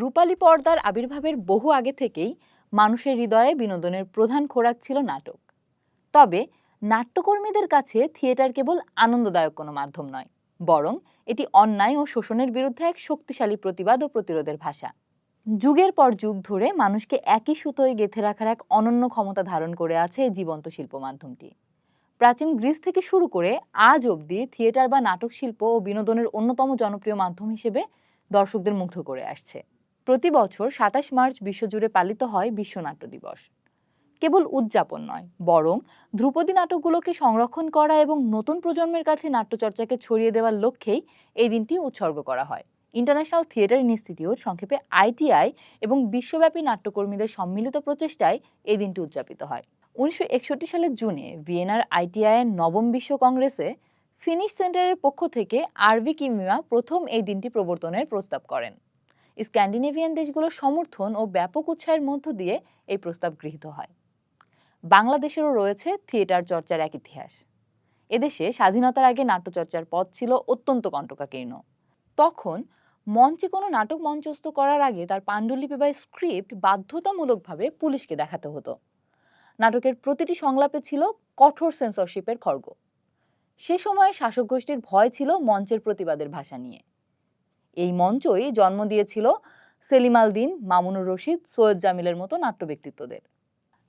রূপালী পর্দার আবির্ভাবের বহু আগে থেকেই মানুষের হৃদয়ে বিনোদনের প্রধান খোরাক ছিল নাটক। তবে নাট্যকর্মীদের কাছে থিয়েটার কেবল আনন্দদায়ক কোনো মাধ্যম নয়, বরং এটি অন্যায় ও শোষণের বিরুদ্ধে এক শক্তিশালী প্রতিবাদ ও প্রতিরোধের ভাষা। যুগের পর যুগ ধরে মানুষকে একই সুতোয় গেঁথে রাখার এক অনন্য ক্ষমতা ধারণ করে আছে এই জীবন্ত শিল্প মাধ্যমটি। প্রাচীন গ্রিস থেকে শুরু করে আজ অবধি থিয়েটার বা নাটক শিল্প ও বিনোদনের অন্যতম জনপ্রিয় মাধ্যম হিসেবে দর্শকদের মুগ্ধ করে আসছে। প্রতি বছর ২৭ মার্চ বিশ্বজুড়ে পালিত হয় বিশ্ব নাট্য দিবস। কেবল উদযাপন নয়, বরং ধ্রুপদী নাটকগুলোকে সংরক্ষণ করা এবং নতুন প্রজন্মের কাছে নাট্যচর্চাকে ছড়িয়ে দেওয়ার লক্ষ্যেই এই দিনটি উৎসর্গ করা হয়। ইন্টারন্যাশনাল থিয়েটার ইনস্টিটিউট, সংক্ষেপে আইটিআই, এবং বিশ্বব্যাপী নাট্যকর্মীদের সম্মিলিত প্রচেষ্টায় এই দিনটি উদযাপিত হয়। ১৯৬১ সালের জুনে ভিয়েনার আইটিআইয়ের নবম বিশ্ব কংগ্রেসে ফিনিশ সেন্টারের পক্ষ থেকে আরভি কিমিমা প্রথম এই দিনটি প্রবর্তনের প্রস্তাব করেন। স্ক্যান্ডিনেভিয়ান দেশগুলোর সমর্থন ও ব্যাপক উৎসাহের মধ্য দিয়ে এই প্রস্তাব গৃহীত হয়। বাংলাদেশেরও রয়েছে থিয়েটার চর্চার এক ইতিহাস। এদেশে স্বাধীনতার আগে নাট্যচর্চার পথ ছিল অত্যন্ত কণ্টকাকীর্ণ। তখন মঞ্চে কোনো নাটক মঞ্চস্থ করার আগে তার পাণ্ডুলিপি বা স্ক্রিপ্ট বাধ্যতামূলকভাবে পুলিশকে দেখাতে হতো। নাটকের প্রতিটি সংলাপে ছিল কঠোর সেন্সরশিপের খড়গ। সে সময়ে শাসক গোষ্ঠীর ভয় ছিল মঞ্চের প্রতিবাদের ভাষা নিয়ে। এই মঞ্চই জন্ম দিয়েছিল সেলিম আল দীন, মামুনুর রশিদ, সৈয়দ জামিলের মতো নাট্য ব্যক্তিত্বদের।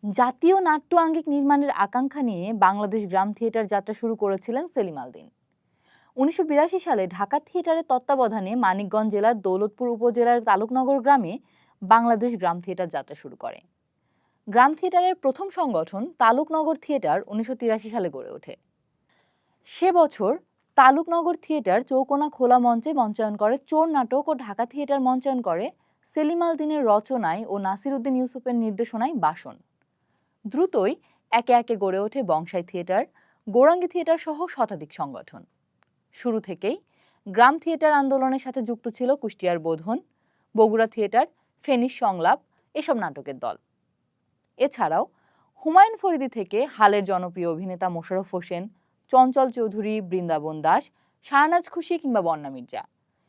জাতীয় নাট্য আঙ্গিক নির্মাণের আকাঙ্ক্ষা নিয়ে বাংলাদেশ গ্রাম থিয়েটার যাত্রা শুরু করেছিলেন সেলিম আল দীন। ১৯৮২ সালে ঢাকা থিয়েটারের তত্ত্বাবধানে মানিকগঞ্জ জেলার দৌলতপুর উপজেলার তালুকনগর গ্রামে বাংলাদেশ গ্রাম থিয়েটার যাত্রা শুরু করে। গ্রাম থিয়েটারের প্রথম সংগঠন তালুকনগর থিয়েটার ১৯৮৩ সালে গড়ে ওঠে। সে বছর তালুকনগর থিয়েটার চৌকোনা খোলা মঞ্চে মঞ্চায়ন করে চোর নাটক ও ঢাকা থিয়েটার মঞ্চায়ন করে সেলিম আল দীনের রচনায় ও নাসির উদ্দিন ইউসুফের নির্দেশনায় বাসন। দ্রুতই একে একে গড়ে ওঠে বংশাই থিয়েটার, গৌরাঙ্গী থিয়েটার সহ শতাধিক সংগঠন। শুরু থেকেই গ্রাম থিয়েটার আন্দোলনের সাথে যুক্ত ছিল কুষ্টিয়ার বোধন, বগুড়া থিয়েটার, ফেনীর সংলাপ এসব নাটকের দল। এছাড়াও হুমায়ুন ফরিদি থেকে হালের জনপ্রিয় অভিনেতা মোশাররফ হোসেন, চঞ্চল চৌধুরী, বৃন্দাবন দাস, শাহনাজ খুশি কিংবা বন্যা মির্জা,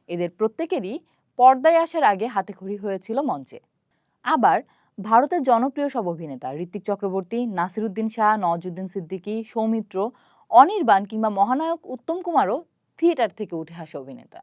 এদের প্রত্যেকেরই পর্দায় আসার আগে হাতেখড়ি হয়েছিল মঞ্চে। আবার ভারতের জনপ্রিয় সব অভিনেতা ঋত্বিক চক্রবর্তী, নাসির উদ্দিন শাহ, নওয়াজুদ্দিন সিদ্দিকী, সৌমিত্র, অনির্বাণ কিংবা মহানায়ক উত্তম কুমারও থিয়েটার থেকে উঠে আসা অভিনেতা।